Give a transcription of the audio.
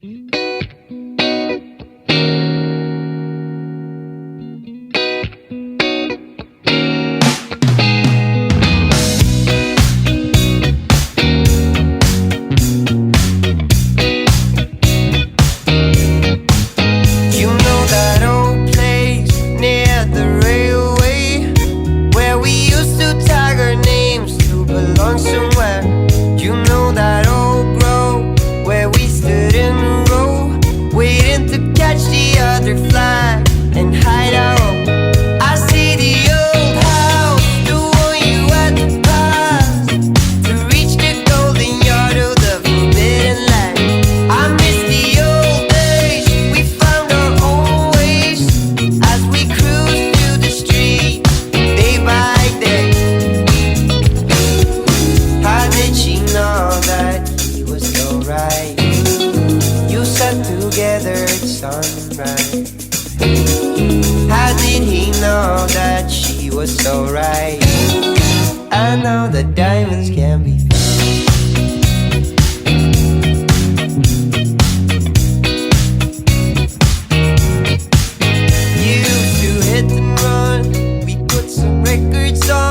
You know that old place near the railway where we used to tag our names to belong somewhere. You know that old grove where we stood in a row, waiting to catch the other flag and hide out. I see the old house, the one you had to pass to reach the golden yard of the forbidden land. I miss the old days, we found our own ways as we cruised through the street day by day. How did she know that he was so right? You sat together at sunrise. How did he know that she was so right? I know that diamonds can be found. You used to hit and run, we put some records on.